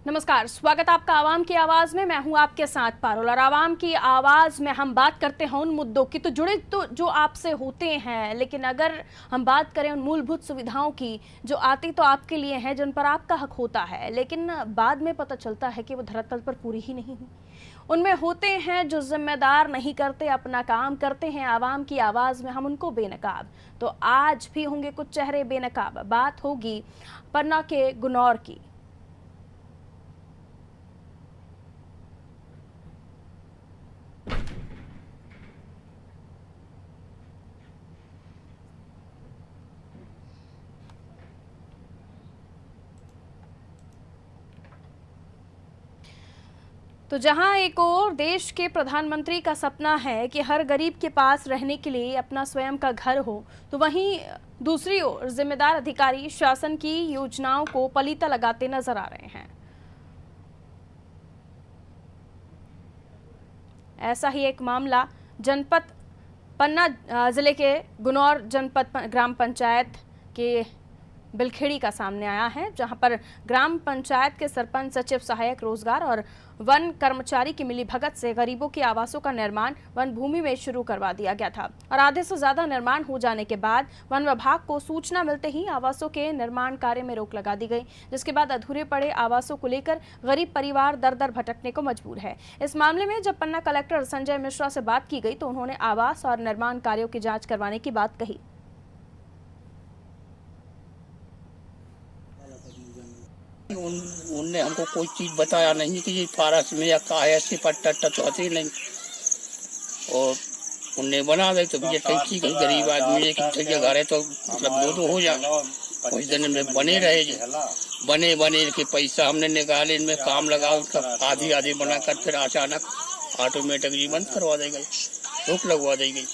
नमस्कार, स्वागत आपका आवाम की आवाज में। मैं हूं आपके साथ पारुल और आवाम की आवाज में हम बात करते हैं उन मुद्दों की तो जुड़े तो जो आपसे होते हैं, लेकिन अगर हम बात करें उन मूलभूत सुविधाओं की जो आती तो आपके लिए हैं, जिन पर आपका हक होता है, लेकिन बाद में पता चलता है कि वो धरातल पर पूरी ही नहीं हुई। उनमें होते हैं जो जिम्मेदार नहीं करते, अपना काम करते हैं। आवाम की आवाज में हम उनको बेनकाब, तो आज भी होंगे कुछ चेहरे बेनकाब। बात होगी पन्ना के गुनौर की। तो जहां एक और देश के प्रधानमंत्री का सपना है कि हर गरीब के पास रहने के लिए अपना स्वयं का घर हो, तो वहीं दूसरी ओर जिम्मेदार अधिकारी शासन की योजनाओं को पलीता लगाते नजर आ रहे हैं। ऐसा ही एक मामला जनपद पन्ना जिले के गुनौर जनपद ग्राम पंचायत के बिलखेड़ी का सामने आया है, जहां पर ग्राम पंचायत के सरपंच, सचिव, सहायक रोजगार और वन कर्मचारी की मिलीभगत से गरीबों के आवासों का निर्माण वन भूमि में शुरू करवा दिया गया था और आधे से ज्यादा निर्माण हो जाने के बाद वन विभाग को सूचना मिलते ही आवासों के निर्माण कार्य में रोक लगा दी गई, जिसके बाद अधूरे पड़े आवासों को लेकर गरीब परिवार दर दर भटकने को मजबूर है। इस मामले में जब पन्ना कलेक्टर संजय मिश्रा से बात की गई तो उन्होंने आवास और निर्माण कार्यों की जाँच करवाने की बात कही। उनने हमको कोई चीज बताया नहीं कि ये फारस में या का है, ऐसे पट्टा तो आते नहीं। और उनने बना दे तो भैया ठीक है, गरीब आदमी एक जगह घर है तो मतलब दो हो जाए। कुछ दिन में बने रहे, बने के पैसा हमने निकाले, इनमें काम लगा, उसका आधी आधी बनाकर फिर अचानक ऑटोमेटिक जी बंद करवा दी गई, रोक लगवा दी गई।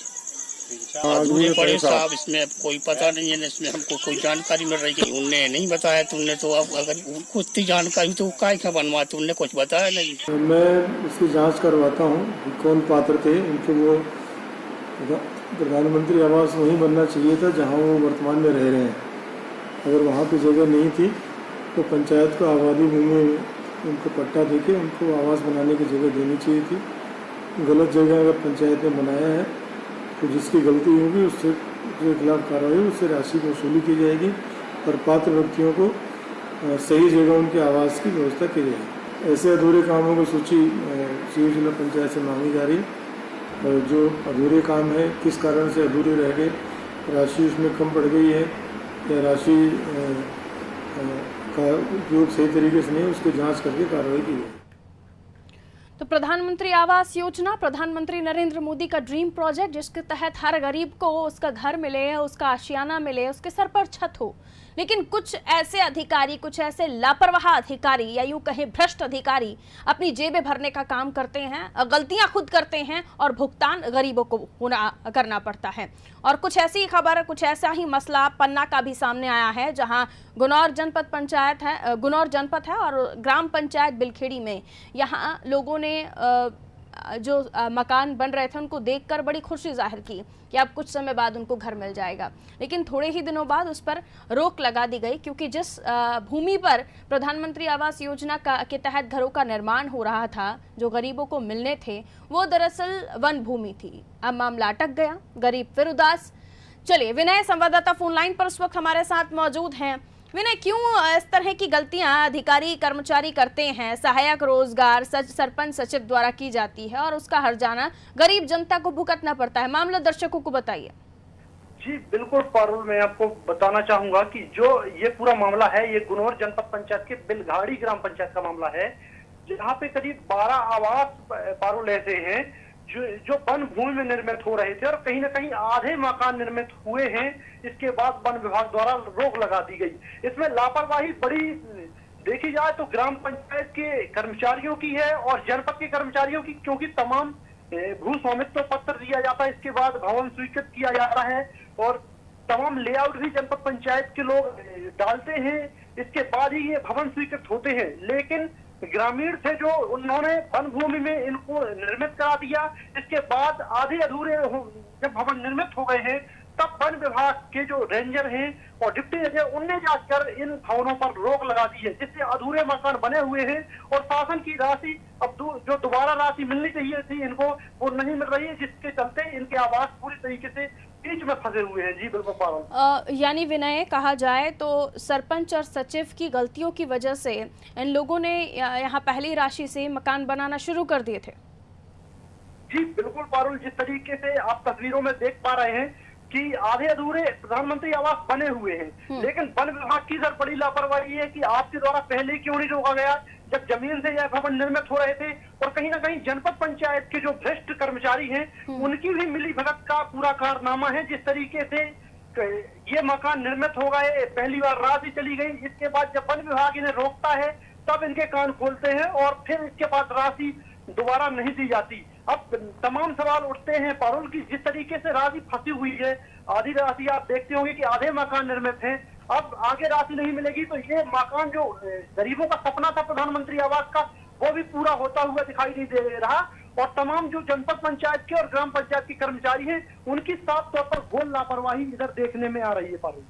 अधूरे पड़े साहब, इसमें कोई पता नहीं है, इसमें हमको कोई जानकारी मिल रही है। उनने नहीं बताया, तुमने तो अब अगर उनको इतनी जानकारी तो काय क्या बनवा, तुमने कुछ बताया नहीं। मैं इसकी जांच करवाता हूँ कौन पात्र थे उनके। वो प्रधानमंत्री आवास वहीं बनना चाहिए था जहाँ वो वर्तमान में रह रहे हैं। अगर वहाँ पे जगह नहीं थी तो पंचायत को आबादी भूमि उनको पट्टा देके उनको आवास बनाने की जगह देनी चाहिए थी। गलत जगह अगर पंचायत ने बनाया है तो जिसकी गलती होगी उसके खिलाफ कार्रवाई, उससे राशि की वसूली की जाएगी और पात्र व्यक्तियों को सही जगह उनके आवास की व्यवस्था की जाएगी। ऐसे अधूरे कामों की सूची सीधी जिला पंचायत से मांगी जा रही है। जो अधूरे काम है, किस कारण से अधूरे रह गए, राशि उसमें कम पड़ गई है या राशि का उपयोग सही तरीके से नहीं, उसकी जाँच करके कार्रवाई की जाएगी। तो प्रधानमंत्री आवास योजना प्रधानमंत्री नरेंद्र मोदी का ड्रीम प्रोजेक्ट, जिसके तहत हर गरीब को उसका घर मिले, उसका आशियाना मिले, उसके सर पर छत हो। लेकिन कुछ ऐसे अधिकारी, कुछ ऐसे लापरवाह अधिकारी या यूं कहें भ्रष्ट अधिकारी अपनी जेबें भरने का काम करते हैं, गलतियां खुद करते हैं और भुगतान गरीबों को करना पड़ता है। और कुछ ऐसी खबर, कुछ ऐसा ही मसला पन्ना का भी सामने आया है, जहां गुनौर जनपद है और ग्राम पंचायत बिलखेड़ी में यहाँ लोगों ने जो मकान बन रहे थे उनको देखकर बड़ी खुशी जाहिर की कि अब कुछ समय बाद उनको घर मिल जाएगा। लेकिन थोड़े ही दिनों बाद उस पर रोक लगा दी गई, क्योंकि जिस भूमि पर प्रधानमंत्री आवास योजना के तहत घरों का निर्माण हो रहा था, जो गरीबों को मिलने थे, वो दरअसल वन भूमि थी। अब मामला अटक गया, गरीब फिर उदास। चलिए, विनय संवाददाता फोन लाइन पर इस वक्त हमारे साथ मौजूद हैं। विनय, क्यों इस तरह की गलतियां अधिकारी कर्मचारी करते हैं, सहायक रोजगार सरपंच सचिव द्वारा की जाती है और उसका हर्जाना गरीब जनता को भुगतना पड़ता है? मामला दर्शकों को बताइए। जी बिल्कुल पारुल, मैं आपको बताना चाहूंगा कि जो ये पूरा मामला है, ये गुनौर जनपद पंचायत के बिलघाड़ी ग्राम पंचायत का मामला है, जहाँ पे करीब 12 आवास पारुल ऐसे हैं जो वन भूमि में निर्मित हो रहे थे और कहीं ना कहीं आधे मकान निर्मित हुए हैं। इसके बाद वन विभाग द्वारा रोक लगा दी गई। इसमें लापरवाही बड़ी देखी जाए तो ग्राम पंचायत के कर्मचारियों की है और जनपद के कर्मचारियों की, क्योंकि तमाम भू स्वामित्व पत्र दिया जाता है, इसके बाद भवन स्वीकृत किया जाता है और तमाम लेआउट भी जनपद पंचायत के लोग डालते हैं, इसके बाद ही ये भवन स्वीकृत होते हैं। लेकिन ग्रामीण थे जो उन्होंने वन भूमि में इनको निर्मित करा दिया। इसके बाद आधे अधूरे जब भवन निर्मित हो गए हैं तब वन विभाग के जो रेंजर हैं और डिप्टी रेंजर उनने जाकर इन भवनों पर रोक लगा दी है, जिससे अधूरे मकान बने हुए हैं और शासन की राशि अब जो दोबारा राशि मिलनी चाहिए थी इनको वो नहीं मिल रही है, जिसके चलते इनके आवास पूरी तरीके से बीच में फंसे हुए हैं। जी बिल्कुल पारुल। यानी विनय कहा जाए तो सरपंच और सचिव की गलतियों की वजह से इन लोगों ने यहाँ पहली राशि से मकान बनाना शुरू कर दिए थे। जी बिल्कुल पारुल, जिस तरीके से आप तस्वीरों में देख पा रहे हैं कि आधे अधूरे प्रधानमंत्री आवास बने हुए हैं, लेकिन वन विभाग की सर बड़ी लापरवाही है कि आपके द्वारा पहले क्यों नहीं रोका गया जब जमीन से यह भवन निर्मित हो रहे थे। और कहीं ना कहीं जनपद पंचायत के जो भ्रष्ट कर्मचारी हैं उनकी भी मिली भगत का पूरा कारनामा है। जिस तरीके से ये मकान निर्मित हो गए, पहली बार राशि चली गई, इसके बाद जब वन विभाग इन्हें रोकता है तब इनके कान खोलते हैं और फिर इसके बाद राशि दोबारा नहीं दी जाती। अब तमाम सवाल उठते हैं पारुल की जिस तरीके से राशि फंसी हुई है, आधी राशि आप देखते होंगे कि आधे मकान निर्मित हैं, अब आगे राशि नहीं मिलेगी तो ये मकान जो गरीबों का सपना था प्रधानमंत्री आवास का वो भी पूरा होता हुआ दिखाई नहीं दे रहा। और तमाम जो जनपद पंचायत के और ग्राम पंचायत के कर्मचारी हैं उनकी साफ तौर पर घोर लापरवाही इधर देखने में आ रही है पारुल।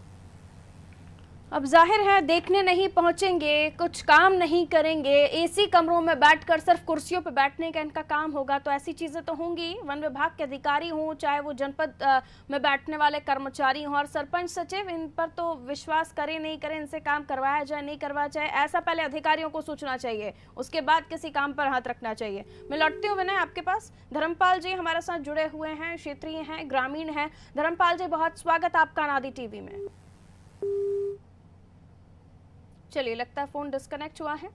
अब जाहिर है देखने नहीं पहुंचेंगे, कुछ काम नहीं करेंगे, एसी कमरों में बैठकर सिर्फ कुर्सियों पर बैठने का इनका काम होगा, तो ऐसी चीज़ें तो होंगी। वन विभाग के अधिकारी हों चाहे वो जनपद में बैठने वाले कर्मचारी हों और सरपंच सचिव, इन पर तो विश्वास करें नहीं करें, इनसे काम करवाया जाए नहीं करवाया जाए, ऐसा पहले अधिकारियों को सोचना चाहिए, उसके बाद किसी काम पर हाथ रखना चाहिए। मैं लौटती हूँ विनय आपके पास। धर्मपाल जी हमारे साथ जुड़े हुए हैं, क्षेत्रीय हैं, ग्रामीण हैं। धर्मपाल जी बहुत स्वागत आपका अनादि टीवी में। चलिए लगता है फोन डिस्कनेक्ट हुआ है।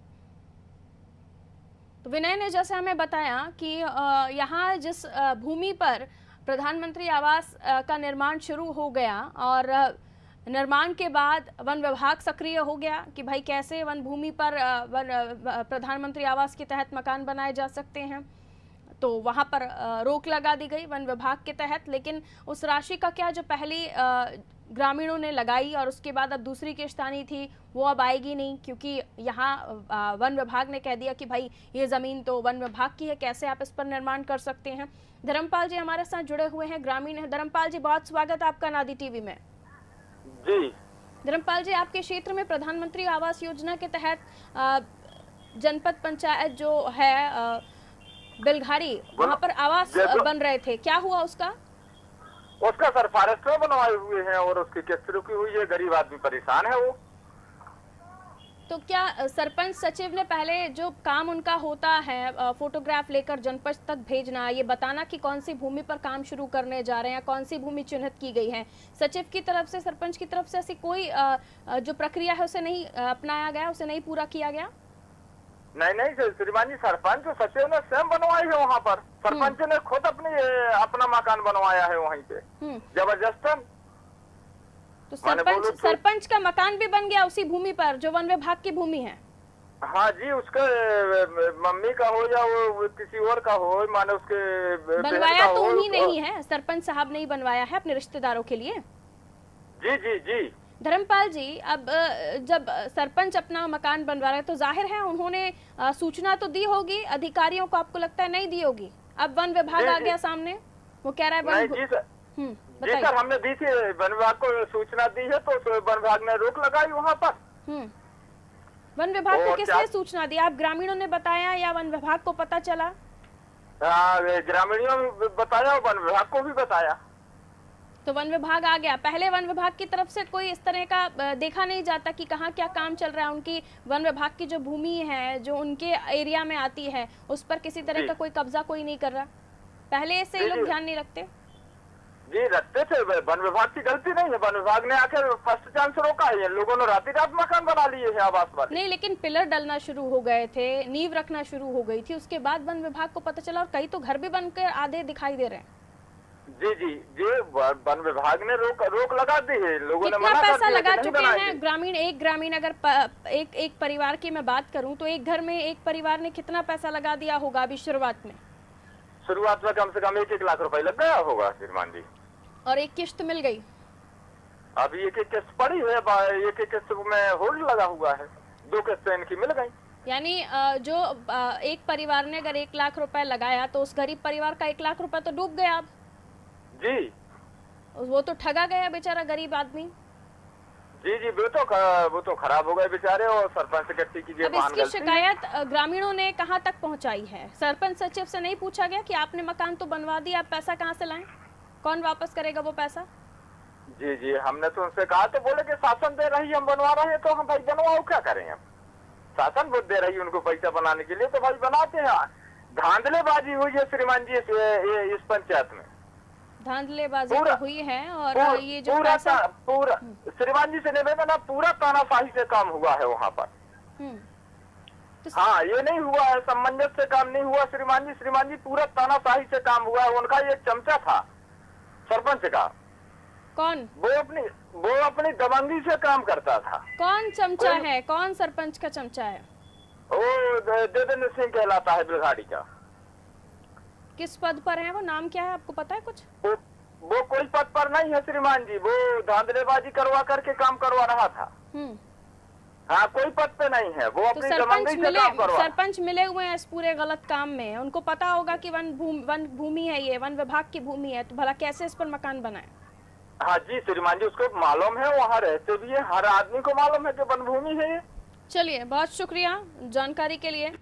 तो विनय ने जैसे हमें बताया कि यहाँ जिस भूमि पर प्रधानमंत्री आवास का निर्माण शुरू हो गया और निर्माण के बाद वन विभाग सक्रिय हो गया कि भाई कैसे वन भूमि पर प्रधानमंत्री आवास के तहत मकान बनाए जा सकते हैं, तो वहाँ पर रोक लगा दी गई वन विभाग के तहत। लेकिन उस राशि का क्या जो पहली ग्रामीणों ने लगाई और उसके बाद अब दूसरी किश्त आनी थी वो अब आएगी नहीं, क्योंकि यहाँ वन विभाग ने कह दिया कि भाई ये ज़मीन तो वन विभाग की है, कैसे आप इस पर निर्माण कर सकते हैं। धर्मपाल जी हमारे साथ जुड़े हुए हैं, ग्रामीण हैं। धर्मपाल जी बहुत स्वागत आपका अनादि टीवी में। जी धर्मपाल जी, आपके क्षेत्र में प्रधानमंत्री आवास योजना के तहत जनपद पंचायत जो है बिलघाड़ी, वहाँ पर आवास बन रहे थे, क्या हुआ उसका? उसका सर फॉरेस्ट में बनवाए हुए हैं और उसकी किस्त रुकी हुई है, गरीब आदमी परेशान है वो। तो क्या सरपंच सचिव ने पहले जो काम उनका होता है फोटोग्राफ लेकर जनपद तक भेजना, ये बताना कि कौन सी भूमि पर काम शुरू करने जा रहे हैं, कौन सी भूमि चिन्हित की गई है, सचिव की तरफ से सरपंच की तरफ से ऐसी कोई जो प्रक्रिया है उसे नहीं अपनाया गया, उसे नहीं पूरा किया गया? नहीं श्रीमान जी, सरपंच सचिव ने स्वयं बनवाई है वहाँ पर। सरपंच ने खुद अपना मकान बनवाया है वहीं पे जबरदस्तन। तो सरपंच का मकान भी बन गया उसी भूमि पर जो वन विभाग की भूमि है? हाँ जी, उसके मम्मी का हो या वो किसी और का हो, माने उसके बनवाया तो उन्हीं नहीं है, सरपंच साहब ने ही बनवाया है अपने रिश्तेदारों के लिए। जी जी जी। धर्मपाल जी, अब जब सरपंच अपना मकान बनवा रहे तो जाहिर है उन्होंने सूचना तो दी होगी अधिकारियों को, आपको लगता है नहीं दी होगी? अब वन विभाग आ गया सामने, वो कह रहा है जी सर, हमने दी थी, वन विभाग को सूचना दी है तो वन विभाग ने रोक लगाई वहाँ पर। वन विभाग को किसने सूचना दी? आप ग्रामीणों ने बताया या वन विभाग को पता चला? ग्रामीणों ने बताया और वन विभाग को भी बताया। तो वन विभाग आ गया। पहले वन विभाग की तरफ से कोई इस तरह का देखा नहीं जाता कि कहाँ क्या काम चल रहा है? उनकी वन विभाग की जो भूमि है जो उनके एरिया में आती है उस पर किसी तरह का कोई कब्जा कोई नहीं कर रहा? पहले से लोग ध्यान नहीं रखते? जी रखते थे, वन विभाग की गलती नहीं है, वन विभाग ने आकर फर्स्ट चांस रोका है, लोगों ने रात मकान बना लिए हैं आवास वाले। नहीं, लेकिन पिलर डलना शुरू हो गए थे, नींव रखना शुरू हो गई थी, उसके बाद वन विभाग को पता चला और कई तो घर भी बनकर आधे दिखाई दे रहे हैं। जी जी जी, वन विभाग ने रोक लगा दी है, लोगों ने कितना पैसा लगा चुके हैं ग्रामीण? एक ग्रामीण अगर एक परिवार की मैं बात करूं तो एक घर में एक परिवार ने कितना पैसा लगा दिया होगा अभी शुरुआत में? शुरुआत में कम से कम 1-1 लाख रुपए लग गया होगा श्रीमान जी। और एक किश्त मिल गई? अभी एक किश्त पड़ी है, एक किश्त में होल्ड लगा हुआ है, 2 किश्त इनकी मिल गई। यानी जो एक परिवार ने अगर 1 लाख रुपए लगाया तो उस गरीब परिवार का 1 लाख रुपए तो डूब गया अब। जी। वो तो ठगा गया बेचारा गरीब आदमी। जी जी, वो तो खराब हो गए बेचारे, और सरपंच गट्टी की अब इसकी शिकायत ग्रामीणों ने कहाँ तक पहुंचाई है? सरपंच सचिव से नहीं पूछा गया कि आपने मकान तो बनवा दिया, आप पैसा कहाँ से लाएं, कौन वापस करेगा वो पैसा? जी जी, हमने तो उनसे कहा तो बोले कि शासन दे रही हम बनवा रहे हैं, तो हम भाई बनवाओ, क्या करें हम, शासन वो दे रही उनको पैसा बनाने के लिए, तो भाई बनाते हैं। धांधलेबाजी हुई है श्रीमान जी इस पंचायत में, धांधलेबाजी तो हुई है, और ये जो पूरा श्रीमान जी से निवेदन है, पूरा तानाशाही से काम हुआ है वहाँ पर। तो हाँ, ये नहीं हुआ है, सामंजस्य से काम नहीं हुआ श्रीमान जी पूरा तानाशाही से काम हुआ है। उनका एक चमचा था सरपंच का, कौन? वो अपनी दबंगी से काम करता था। कौन चमचा है? कौन सरपंच का चमचा है? वो देवेंद्र सिंह कहलाता है बिलघाड़ी का। किस पद पर है वो? नाम क्या है, आपको पता है कुछ? वो कोई पद पर नहीं है श्रीमान जी, वो धांधलेबाजी करवा करके काम करवा रहा था। हाँ, कोई पद पे नहीं है, वो अपनी दबंगी से काम करवा। सरपंच मिले हुए हैं इस पूरे गलत काम में, उनको पता होगा कि वन भूमि है, ये वन विभाग की भूमि है, तो भला कैसे इस पर मकान बनाए? हाँ जी श्रीमान जी, उसको मालूम है, वहाँ रहते भी है, हर आदमी को मालूम है कि वन भूमि है ये। चलिए, बहुत शुक्रिया जानकारी के लिए।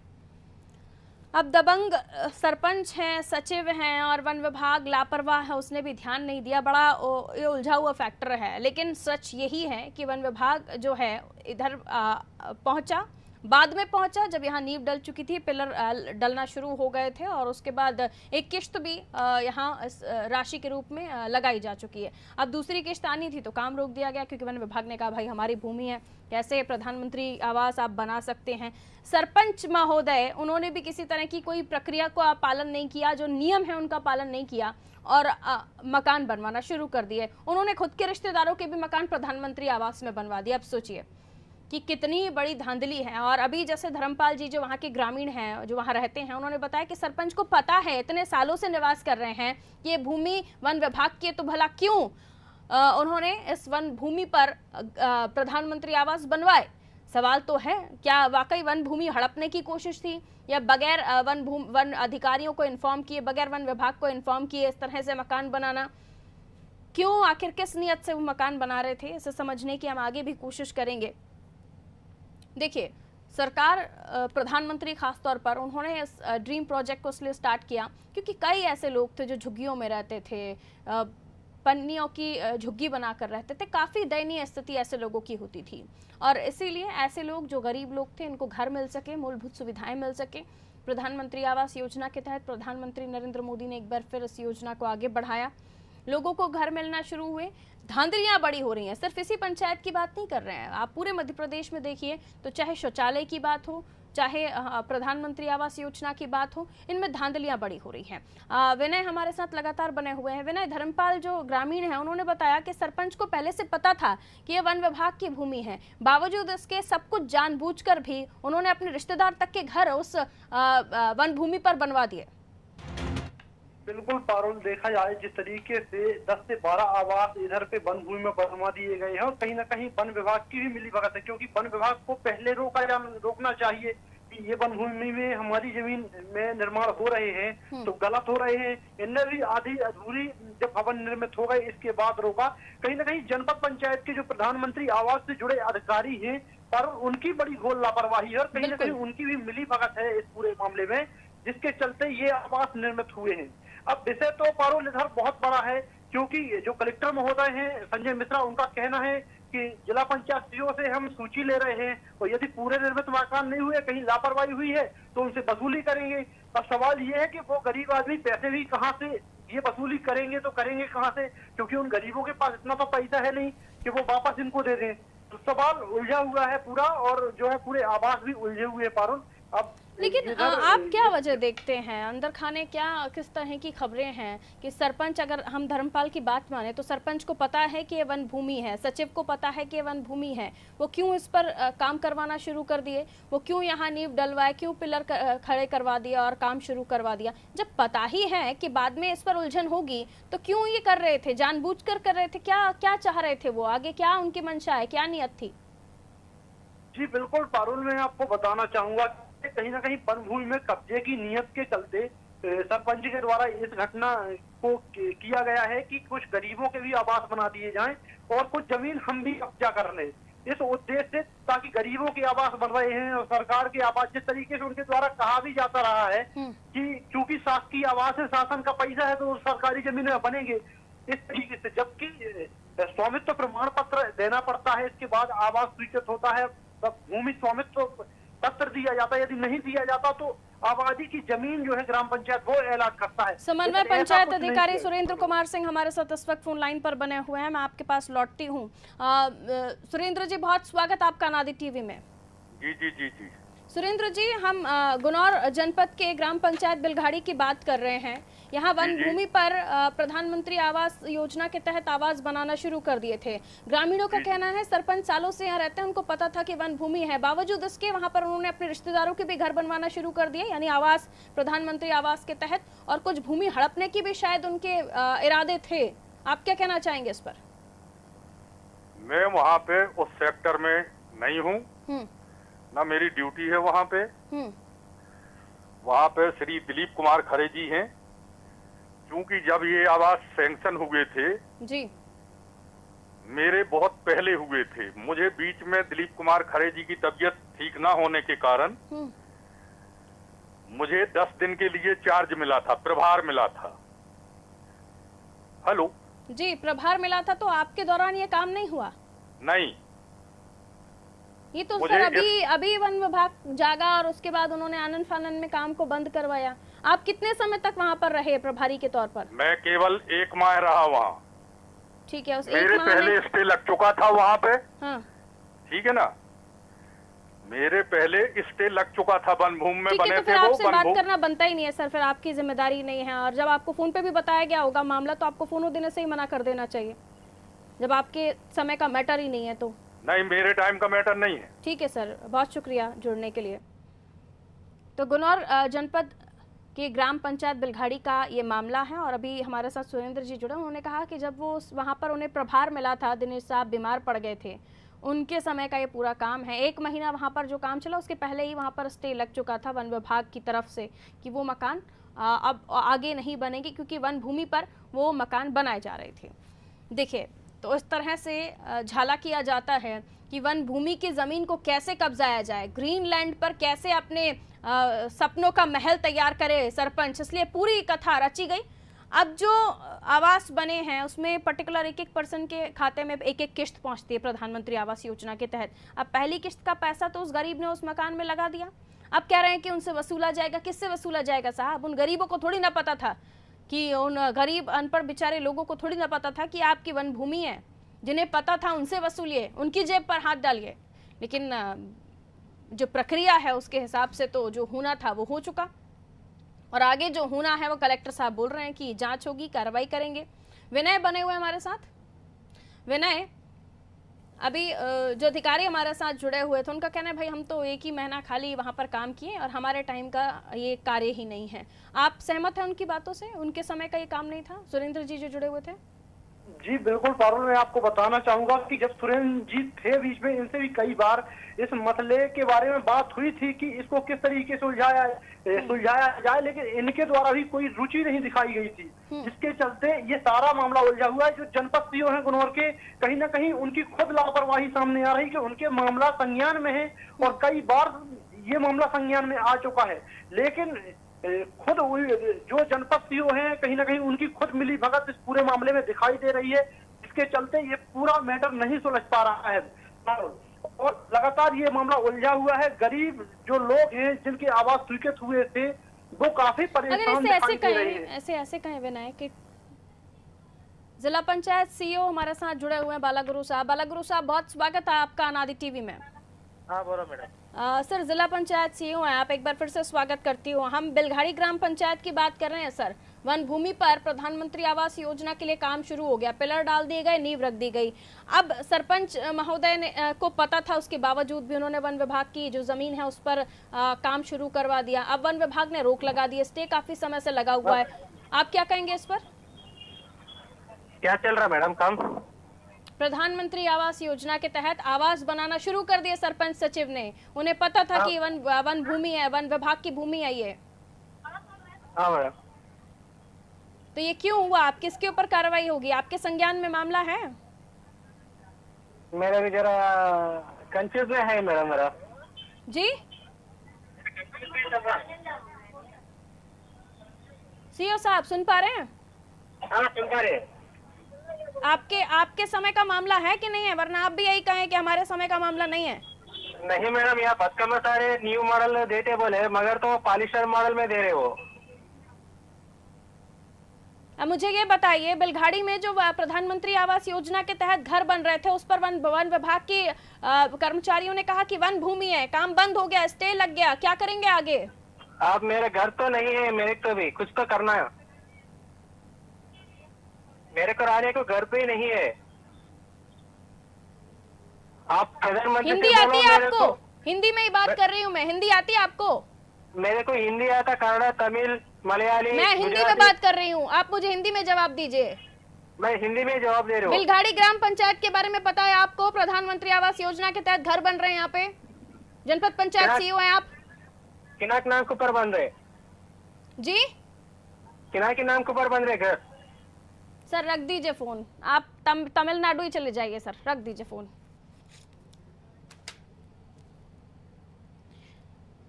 अब दबंग सरपंच हैं, सचिव हैं, और वन विभाग लापरवाह है, उसने भी ध्यान नहीं दिया, बड़ा ये उलझा हुआ फैक्टर है। लेकिन सच यही है कि वन विभाग जो है इधर पहुंचा, बाद में पहुंचा जब यहाँ नींव डल चुकी थी, पिलर डलना शुरू हो गए थे, और उसके बाद एक किश्त भी यहाँ राशि के रूप में लगाई जा चुकी है। अब दूसरी किश्त आनी थी तो काम रोक दिया गया, क्योंकि वन विभाग ने कहा भाई हमारी भूमि है, कैसे प्रधानमंत्री आवास आप बना सकते हैं। सरपंच महोदय, उन्होंने भी किसी तरह की कोई प्रक्रिया को पालन नहीं किया, जो नियम है उनका पालन नहीं किया, और मकान बनवाना शुरू कर दिए। उन्होंने खुद के रिश्तेदारों के भी मकान प्रधानमंत्री आवास में बनवा दिए। अब सोचिए कि कितनी बड़ी धांधली है। और अभी जैसे धर्मपाल जी जो वहाँ के ग्रामीण हैं, जो वहाँ रहते हैं, उन्होंने बताया कि सरपंच को पता है, इतने सालों से निवास कर रहे हैं कि ये भूमि वन विभाग की है, तो भला क्यों उन्होंने इस वन भूमि पर प्रधानमंत्री आवास बनवाए? सवाल तो है, क्या वाकई वन भूमि हड़पने की कोशिश थी, या बगैर वन अधिकारियों को इन्फॉर्म किए, बगैर वन विभाग को इन्फॉर्म किए इस तरह से मकान बनाना? क्यों, आखिर किस नियत से वो मकान बना रहे थे, इसे समझने की हम आगे भी कोशिश करेंगे। देखिए, सरकार, प्रधानमंत्री खास तौर पर, उन्होंने इस ड्रीम प्रोजेक्ट को इसलिए स्टार्ट किया क्योंकि कई ऐसे लोग थे जो झुग्गियों में रहते थे, पन्नियों की झुग्गी बनाकर रहते थे, काफ़ी दयनीय स्थिति ऐसे लोगों की होती थी, और इसीलिए ऐसे लोग जो गरीब लोग थे, इनको घर मिल सके, मूलभूत सुविधाएं मिल सके। प्रधानमंत्री आवास योजना के तहत प्रधानमंत्री नरेंद्र मोदी ने एक बार फिर इस योजना को आगे बढ़ाया, लोगों को घर मिलना शुरू हुए। धांधलियां बड़ी हो रही हैं, सिर्फ इसी पंचायत की बात नहीं कर रहे हैं, आप पूरे मध्य प्रदेश में देखिए, तो चाहे शौचालय की बात हो, चाहे प्रधानमंत्री आवास योजना की बात हो, इनमें धांधलियां बड़ी हो रही हैं। विनय हमारे साथ लगातार बने हुए हैं। विनय, धर्मपाल जो ग्रामीण हैं, उन्होंने बताया कि सरपंच को पहले से पता था कि ये वन विभाग की भूमि है, बावजूद इसके सब कुछ जानबूझकर भी उन्होंने अपने रिश्तेदार तक के घर उस वन भूमि पर बनवा दिए। बिल्कुल पारुल, देखा जाए जिस तरीके से 10 से 12 आवास इधर पे वन भूमि में बनवा दिए गए हैं, और कहीं ना कहीं वन विभाग की भी मिलीभगत है, क्योंकि वन विभाग को पहले रोकना चाहिए कि ये वन भूमि में हमारी जमीन में निर्माण हो रहे हैं तो गलत हो रहे हैं। इनने भी आधी अधूरी जब भवन निर्मित हो गए इसके बाद रोका। कहीं ना कहीं जनपद पंचायत के जो प्रधानमंत्री आवास से जुड़े अधिकारी हैं, पर उनकी बड़ी घोर लापरवाही है, और कहीं ना कहीं उनकी भी मिलीभगत है इस पूरे मामले में, जिसके चलते ये आवास निर्मित हुए हैं। अब विषय तो पारुल इधर बहुत बड़ा है, क्योंकि जो कलेक्टर महोदय हैं संजय मिश्रा, उनका कहना है कि जिला पंचायत सीओ से हम सूची ले रहे हैं, और यदि पूरे निर्मित मकान नहीं हुए, कहीं लापरवाही हुई है, तो उनसे वसूली करेंगे। अब सवाल ये है कि वो गरीब आदमी पैसे भी कहाँ से ये वसूली करेंगे, तो करेंगे कहाँ से, क्योंकि उन गरीबों के पास इतना तो पैसा है नहीं कि वो वापस इनको दे दें। तो सवाल उलझा हुआ है पूरा, और जो है पूरे आवास भी उलझे हुए हैं पारुल। अब लेकिन आप क्या वजह देखते हैं, अंदर खाने क्या किस तरह की खबरें हैं कि सरपंच, अगर हम धर्मपाल की बात माने तो सरपंच को पता है कि ये वन भूमि है, सचिव को पता है कि ये वन भूमि है, वो क्यों इस पर काम करवाना शुरू कर दिए? वो क्यों यहाँ नींव डलवाए, क्यों पिलर खड़े करवा दिया और काम शुरू करवा दिया? जब पता ही है कि बाद में इस पर उलझन होगी, तो क्यों ये कर रहे थे? जानबूझकर कर रहे थे? क्या चाह रहे थे वो आगे, क्या उनकी मंशा है, क्या नियत थी? जी बिल्कुल पारुल, मैं आपको बताना चाहूंगा कहीं ना कहीं वन भूमि में कब्जे की नियत के चलते सरपंच के द्वारा इस घटना को किया गया है कि कुछ गरीबों के भी आवास बना दिए जाएं और कुछ जमीन हम भी कब्जा कर लें, इस उद्देश्य से, ताकि गरीबों के आवास बन रहे हैं और सरकार के आवास जिस तरीके से उनके द्वारा कहा भी जाता रहा है कि चूंकि शासकीय आवास है, शासन का पैसा है, तो सरकारी जमीन में बनेंगे इस तरीके से, जबकि स्वामित्व प्रमाण पत्र देना पड़ता है, इसके बाद आवास स्वीकृत होता है, तब भूमि स्वामित्व पत्र दिया जाता है। यदि नहीं दिया जाता तो आबादी की जमीन जो है ग्राम पंचायत वो ऐलान करता है। समन्वय पंचायत अधिकारी सुरेंद्र कुमार सिंह हमारे साथ इस वक्त फोन लाइन पर बने हुए हैं। मैं आपके पास लौटती हूँ। सुरेंद्र जी, बहुत स्वागत आपका नादी टीवी में। जी जी जी जी। सुरेंद्र जी, हम गुनौर जनपद के ग्राम पंचायत बिलघाड़ी की बात कर रहे हैं। यहाँ वन भूमि पर प्रधानमंत्री आवास योजना के तहत आवास बनाना शुरू कर दिए थे। ग्रामीणों का कहना है सरपंच सालों से यहाँ रहते हैं, उनको पता था कि वन भूमि है, बावजूद इसके वहाँ पर उन्होंने अपने रिश्तेदारों के भी घर बनवाना शुरू कर दिए, यानी आवास, प्रधानमंत्री आवास के तहत, और कुछ भूमि हड़पने की भी शायद उनके इरादे थे। आप क्या कहना चाहेंगे इस पर? मैं वहाँ पे उस सेक्टर में नहीं हूँ, ना मेरी ड्यूटी है वहाँ पे। वहाँ पे श्री दिलीप कुमार खरे जी हैं। क्योंकि जब ये आवास सैंक्शन हुए थे जी, मेरे बहुत पहले हुए थे, मुझे बीच में दिलीप कुमार खरे जी की तबीयत ठीक ना होने के कारण मुझे 10 दिन के लिए चार्ज मिला था, प्रभार मिला था। हेलो जी, प्रभार मिला था, तो आपके दौरान ये काम नहीं हुआ? नहीं, ये तो सर अभी वन विभाग जागा और उसके बाद उन्होंने आनन फानन में काम को बंद करवाया। आप कितने समय तक वहाँ पर रहे प्रभारी के तौर पर? मैं केवल 1 माह रहा वहाँ। ठीक है, उस मेरे पहले स्टे लग चुका था वहाँ पे। हाँ। ठीक है ना, मेरे पहले स्टे लग चुका था, वन भूमि में बने तो थे फिर वो। आपसे बात करना बनता ही नहीं है सर, फिर आपकी जिम्मेदारी नहीं है। और जब आपको फोन पे भी बताया गया होगा मामला, तो आपको फोन देने से ही मना कर देना चाहिए, जब आपके समय का मैटर ही नहीं है। तो नहीं, मेरे टाइम का मैटर नहीं है। ठीक है सर, बहुत शुक्रिया जुड़ने के लिए। तो गुनौर जनपद के ग्राम पंचायत बिलघाड़ी का ये मामला है और अभी हमारे साथ सुरेंद्र जी जुड़े। उन्होंने कहा कि जब वो वहाँ पर उन्हें प्रभार मिला था, दिनेश साहब बीमार पड़ गए थे, उनके समय का ये पूरा काम है। 1 महीना वहाँ पर जो काम चला, उसके पहले ही वहाँ पर स्टे लग चुका था वन विभाग की तरफ से कि वो मकान अब आगे नहीं बनेंगे, क्योंकि वन भूमि पर वो मकान बनाए जा रहे थे। देखिए, तो इस तरह से झाला किया जाता है कि वन भूमि की ज़मीन को कैसे कब्जाया जाए, ग्रीनलैंड पर कैसे अपने सपनों का महल तैयार करे सरपंच, इसलिए पूरी कथा रची गई। अब जो आवास बने हैं उसमें पर्टिकुलर एक पर्सन के खाते में एक किश्त पहुंचती है प्रधानमंत्री आवास योजना के तहत। अब पहली किश्त का पैसा तो उस गरीब ने उस मकान में लगा दिया। अब कह रहे हैं कि उनसे वसूला जाएगा। किससे वसूला जाएगा साहब? उन गरीबों को थोड़ी ना पता था कि, उन गरीब अनपढ़ बेचारे लोगों को थोड़ी ना पता था कि आपकी वन भूमि है। जिन्हें पता था उनसे वसूलिए, उनकी जेब पर हाथ डालिए। लेकिन जो प्रक्रिया है उसके हिसाब से तो जो होना था वो हो चुका, और आगे जो होना है वो कलेक्टर साहब बोल रहे हैं कि जांच होगी, कार्रवाई करेंगे। विनय बने हुए हमारे साथ। विनय, अभी जो अधिकारी हमारे साथ जुड़े हुए थे उनका कहना है भाई हम तो 1 ही महीना खाली वहाँ पर काम किए और हमारे टाइम का ये कार्य ही नहीं है। आप सहमत हैं उनकी बातों से? उनके समय का ये काम नहीं था? सुरेंद्र जी जो जुड़े हुए थे। जी बिल्कुल पारुल, मैं आपको बताना चाहूंगा कि जब सुरेंद्र जी थे बीच में, इनसे भी कई बार इस मसले के बारे में बात हुई थी कि इसको किस तरीके से सुलझाया जाए, लेकिन इनके द्वारा भी कोई रुचि नहीं दिखाई गई थी, जिसके चलते ये सारा मामला उलझा हुआ है। जो जनपद सीओ हैं गुनौर के, कहीं ना कहीं उनकी खुद लापरवाही सामने आ रही कि उनके मामला संज्ञान में है और कई बार ये मामला संज्ञान में आ चुका है, लेकिन खुद जो जनपद सीओ हैं कहीं ना कहीं उनकी खुद मिली भगत इस पूरे मामले में दिखाई दे रही है, जिसके चलते ये पूरा मैटर नहीं सुलझ पा रहा है और लगातार ये मामला उलझा हुआ है। गरीब जो लोग हैं जिनके आवास स्वीकृत हुए थे वो काफी परेशान दिखाई दे रहे हैं। ऐसे कहें विनय कि जिला पंचायत सीईओ हमारे साथ जुड़े हुए हैं बालागुरु साहब। बालागुरु साहब, बहुत स्वागत है आपका अनादि टीवी में। हाँ बोलो मैडम। सर, जिला पंचायत सीईओ हैं आप, एक बार फिर से स्वागत करती हूँ। हम बिलघाड़ी ग्राम पंचायत की बात कर रहे हैं सर। वन भूमि पर प्रधानमंत्री आवास योजना के लिए काम शुरू हो गया, पिलर डाल दिए गए, नींव रख दी गई। अब सरपंच महोदय ने को पता था, उसके बावजूद भी उन्होंने वन विभाग की जो जमीन है उस पर काम शुरू करवा दिया। अब वन विभाग ने रोक लगा दी, स्टे काफी समय से लगा हुआ है। आप क्या कहेंगे इस पर? क्या चल रहा मैडम काम? प्रधानमंत्री आवास योजना के तहत आवास बनाना शुरू कर दिए सरपंच सचिव ने। उन्हें पता था कि वन भूमि है, वन विभाग की भूमि है ये। हाँ मैडम। तो ये क्यों हुआ? आप किसके ऊपर कार्रवाई होगी? आपके संज्ञान में मामला है? मेरा भी जरा कंफ्यूज में है मैडम मेरा। जी सीओ साहब सुन पा रहे हैं? हाँ सुन पा रहे। आपके समय का मामला है कि नहीं है? वरना आप भी यही कहें कि हमारे समय का मामला नहीं है। नहीं मैडम, यहाँ बदकम सारे न्यू मॉडल देते बोले, मगर तो पॉलिस्टर मॉडल में दे रहे हो। अब मुझे ये बताइए, बेलघाड़ी में जो प्रधानमंत्री आवास योजना के तहत घर बन रहे थे, उस पर वन विभाग के कर्मचारियों ने कहा कि वन भूमि है, काम बंद हो गया, स्टे लग गया, क्या करेंगे आगे? आप मेरे घर तो नहीं है, मेरे को भी कुछ तो करना है। मेरे को रहने को घर पे ही नहीं है। आप प्रधानमंत्री हिंदी आती है आपको? हिंदी में ही बात कर रही हूँ मैं। हिंदी आती है आपको? मेरे को हिंदी आता, कन्नड़, तमिल, मलयाली। मैं हिंदी में बात कर रही हूँ, आप मुझे हिंदी में जवाब दीजिए। मैं हिंदी में जवाब दे रही हूँ। बेलघाड़ी ग्राम पंचायत के बारे में पता है आपको? प्रधानमंत्री आवास योजना के तहत घर बन रहे हैं यहाँ पे। जनपद पंचायत सीईओ हैं आप। किना के नाम के ऊपर बन रहे? जी किना के नाम के ऊपर बन रहे घर? सर रख दीजिए फोन, आप तमिलनाडु ही चले जाइए सर, रख दीजिए फोन।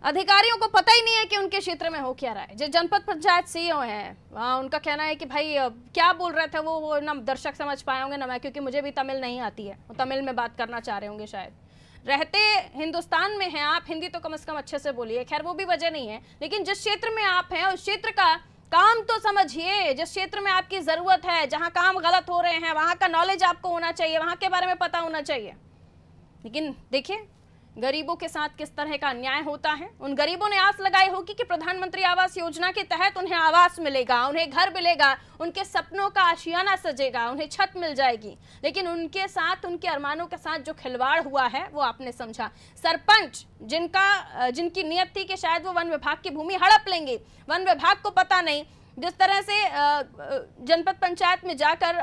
अधिकारियों को पता ही नहीं है कि उनके क्षेत्र में हो क्या रहा है। जो जनपद पंचायत सीईओ हैं, वहाँ उनका कहना है कि भाई क्या बोल रहे थे वो ना दर्शक समझ पाए होंगे ना मैं, क्योंकि मुझे भी तमिल नहीं आती है। वो तमिल में बात करना चाह रहे होंगे शायद। रहते हिंदुस्तान में हैं आप, हिंदी तो कम से कम अच्छे से बोलिए। खैर वो भी वजह नहीं है, लेकिन जिस क्षेत्र में आप हैं उस क्षेत्र का काम तो समझिए। जिस क्षेत्र में आपकी जरूरत है, जहाँ काम गलत हो रहे हैं, वहाँ का नॉलेज आपको होना चाहिए, वहाँ के बारे में पता होना चाहिए। लेकिन देखिए गरीबों के साथ किस तरह का अन्याय होता है। उन गरीबों ने आस लगाई होगी कि प्रधानमंत्री आवास योजना के तहत उन्हें आवास मिलेगा, उन्हें घर मिलेगा, उनके सपनों का आशियाना सजेगा, उन्हें छत मिल जाएगी। लेकिन उनके साथ, उनके अरमानों के साथ जो खिलवाड़ हुआ है वो आपने समझा। सरपंच जिनकी नियत थी कि शायद वो वन विभाग की भूमि हड़प लेंगे, वन विभाग को पता नहीं, जिस तरह से जनपद पंचायत में जाकर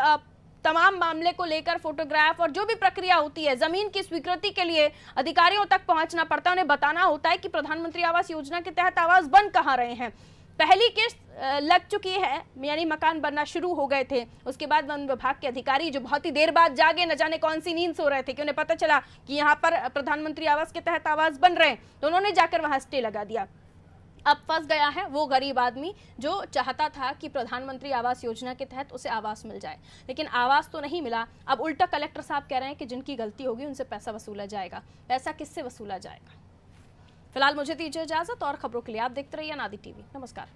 तमाम मामले को लेकर फोटोग्राफ और जो भी प्रक्रिया होती है, जमीन की स्वीकृति के लिए अधिकारियों तक पहुंचना पड़ता है। उन्हें बताना होता है कि प्रधानमंत्री आवास योजना के तहत आवास बन कहाँ रहे हैं। पहली किस्त लग चुकी है, यानी मकान बनना शुरू हो गए थे। उसके बाद वन विभाग के अधिकारी जो बहुत ही देर बाद जागे, न जाने कौन सी नींद सो रहे थे कि उन्हें पता चला कि यहाँ पर प्रधानमंत्री आवास के तहत आवास बन रहे हैं, तो उन्होंने जाकर वहां स्टे लगा दिया। अब फंस गया है वो गरीब आदमी जो चाहता था कि प्रधानमंत्री आवास योजना के तहत उसे आवास मिल जाए, लेकिन आवास तो नहीं मिला। अब उल्टा कलेक्टर साहब कह रहे हैं कि जिनकी गलती होगी उनसे पैसा वसूला जाएगा। पैसा किससे वसूला जाएगा? फिलहाल मुझे दीजिए इजाजत, और खबरों के लिए आप देखते रहिए अनादि टीवी। नमस्कार।